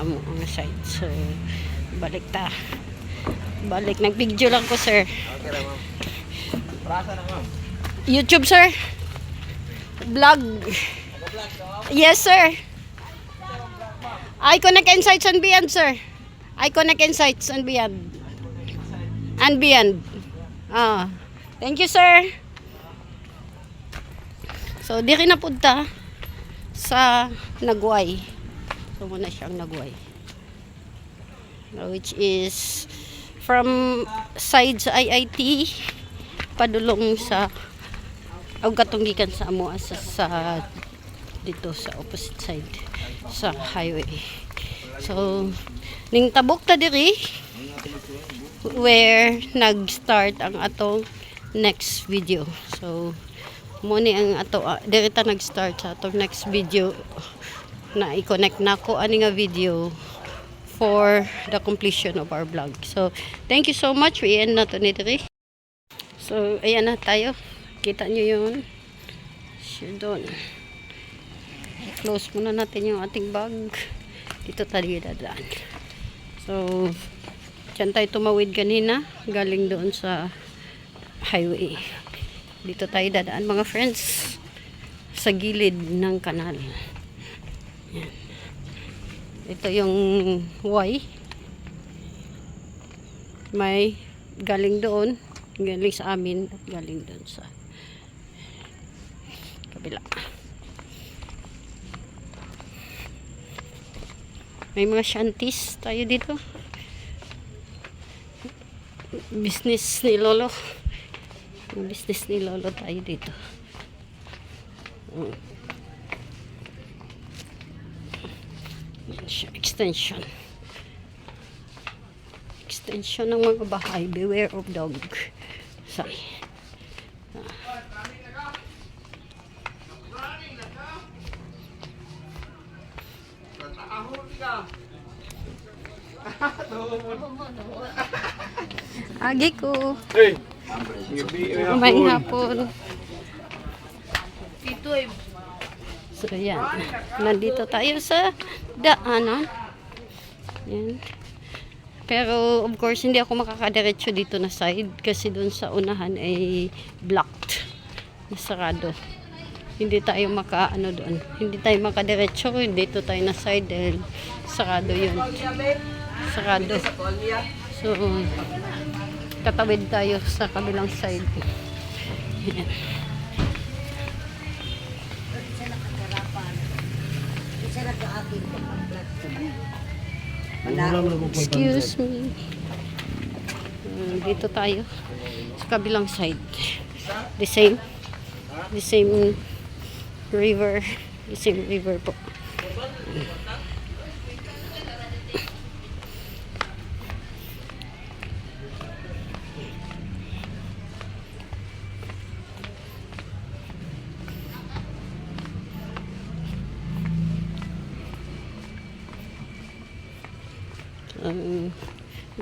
Ang side. So, balik nag-video lang ko, sir. Okay lang, ma'am. Prasa na, ma'am. YouTube, sir. Vlog. Yes, sir. Iconic Insights and Beyond, sir. Iconic Insights and Beyond. And Beyond. Thank you, sir. So, di rin napunta sa Nagway. So, muna siyang Nagway. Which is from side sa IIT padulong sa katunggikan sa amo sa dito sa opposite side sa highway. So, ning tabok ta diri where nag-start ang atong next video. So, mo ni ang ato diri ta nag-start sa atong next video na i-connect na ko ani nga video for the completion of our vlog. So, thank you so much. We end na to nitiri. So, ayan na tayo. Kita nyo yun. Doon. Close muna natin yung ating bag. Dito tayo dadaan. So, dyan tayo tumawid kanina. Galing doon sa highway. Dito tayo dadaan mga friends. Sa gilid ng kanal. Yan. Ito yung Y. May galing doon. Galing sa amin. Galing doon sa kabila. May mga shanties tayo dito. Business ni Lolo. Business ni Lolo tayo dito. Extension ng mga bahay. Beware of dog. Sorry. Agi ko. Hey! May hapon. So, yan. Nandito tayo sa daanan. Yan. Pero, of course, hindi ako makakadiretso dito na side kasi dun sa unahan ay blocked. Nasarado. Hindi tayo maka-ano doon. Hindi tayo makadiretso. Dito tayo na side dahil sarado yun. Sarado. So, tatawid tayo sa kabilang side. Yan. Excuse me. Dito tayo sa kabilang side. The same river. The same river po.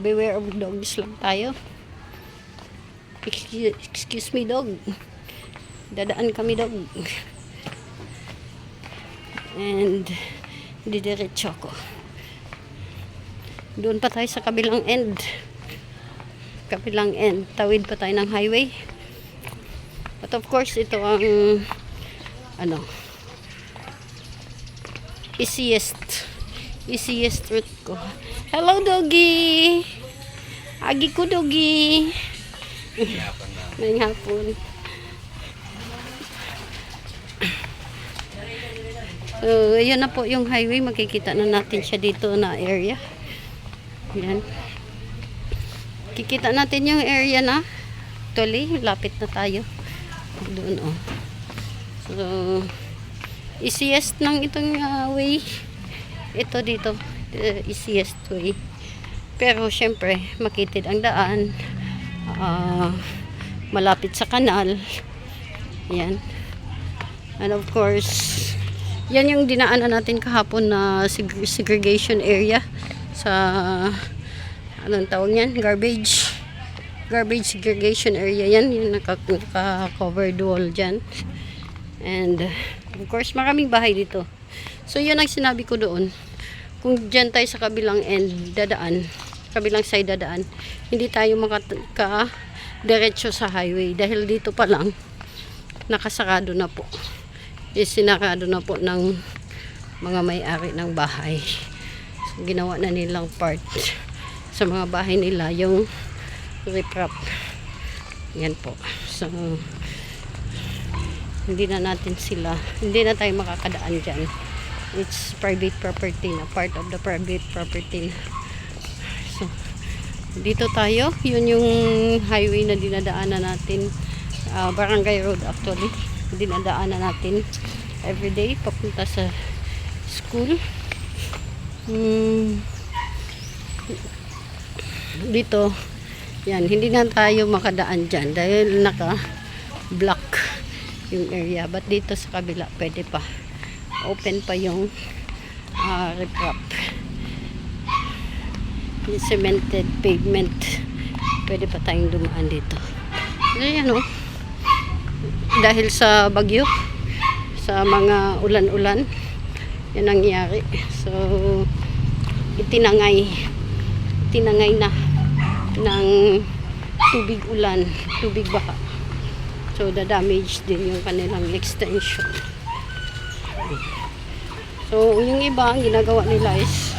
Beware of dogs lang tayo. Excuse me, dog. Dadaan kami, dog. And didiretso ko. Doon pa tayo sa kabilang end. Kabilang end. Tawid pa tayo ng highway. But of course, ito ang easiest route ko. Hello, doggy! Agi ko dogi. Yapan na. May hapon. So, yun na po yung highway. Makikita na natin siya dito na area. Yan. Kikita natin yung area na. Actually, lapit na tayo. Doon, oh. So, easiest ng itong way. Ito dito. The easiest way. Pero, syempre, makitid ang daan. Malapit sa kanal. Yan. And of course, yan yung dinaanan natin kahapon na segregation area sa anong tawag yan? Garbage segregation area yan. Yung naka-covered wall dyan. And of course, maraming bahay dito. So, yun ang sinabi ko doon. Kung dyan tayo sa kabilang end dadaan, kabilang side dadaan, hindi tayo diretso sa highway. Dahil dito pa lang, nakasarado na po. Sinarado na po ng mga may-ari ng bahay. So, ginawa na nilang part sa mga bahay nila yung riprap. Yan po. So, hindi na tayo makakadaan dyan. It's private property na, part of the private property. So, dito tayo. Yun yung highway na dinadaanan natin. Barangay Road actually. Dinadaanan natin everyday papunta sa school. Dito, yan, hindi na tayo makadaan dyan dahil naka-block yung area. But dito sa kabila, pwede pa. Open pa yung riprap. Yung cemented pavement. Pwede pa tayong dumaan dito. Ayan, oh. Dahil sa bagyo, sa mga ulan-ulan, yan ang nangyari. So, itinangay na ng tubig ulan, tubig baha. So, da-damage din yung kanilang extension. So, yung iba, ang ginagawa nila is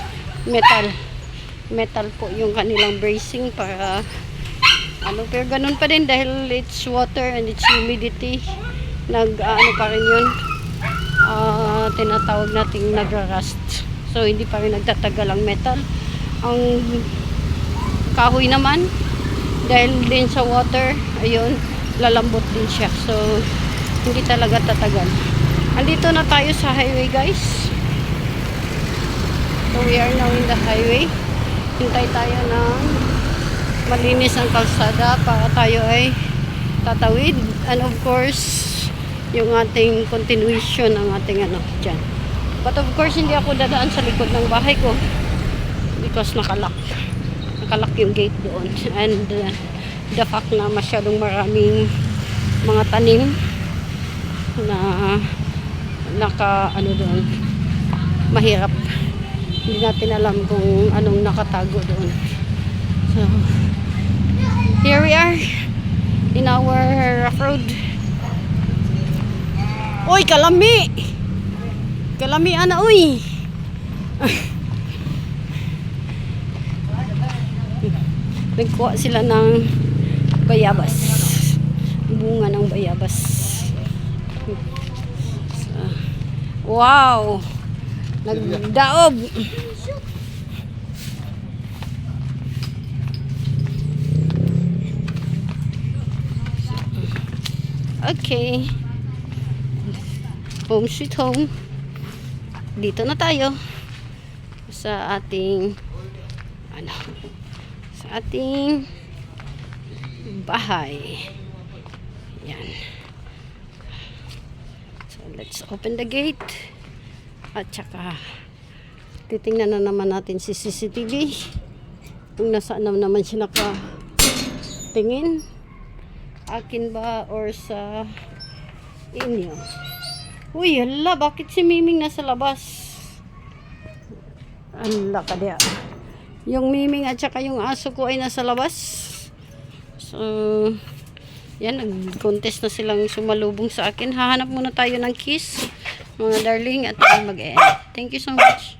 metal po yung kanilang bracing para pero ganun pa din dahil it's water and it's humidity. Pa rin yun. Tinatawag nating nagra-rust. So, hindi pa rin nagtatagal ang metal. Ang kahoy naman, dahil din sa water, ayun, lalambot din siya. So, hindi talaga tatagal. Andito na tayo sa highway, guys. So, we are now in the highway. Hintay tayo ng malinis ang kalsada para tayo ay tatawid. And of course, yung ating continuation ng ating dyan. But of course, hindi ako dadaan sa likod ng bahay ko because nakalock yung gate doon. And the fact na masyadong maraming mga tanim na doon, mahirap. Hindi natin alam kung anong nakatago doon. So, here we are in our rough road. Uy, kalami! Kalami, ana, uy! Nagkuha sila ng bayabas. Bunga ng bayabas. So, wow! Nagdaob! Okay. Home sweet home. Dito na tayo sa ating sa ating bahay. Yan. So let's open the gate. At saka titingnan na naman natin si CCTV kung nasaan naman siya nakatingin. Akin ba or sa inyo? Uy, hala, bakit si Miming nasa labas? Hala ka diya. Yung Miming at saka yung aso ko ay nasa labas. So, yan, nag-contest na silang sumalubong sa akin. Hahanap muna tayo ng kiss, mga darling, at mag-e-end. Thank you so much.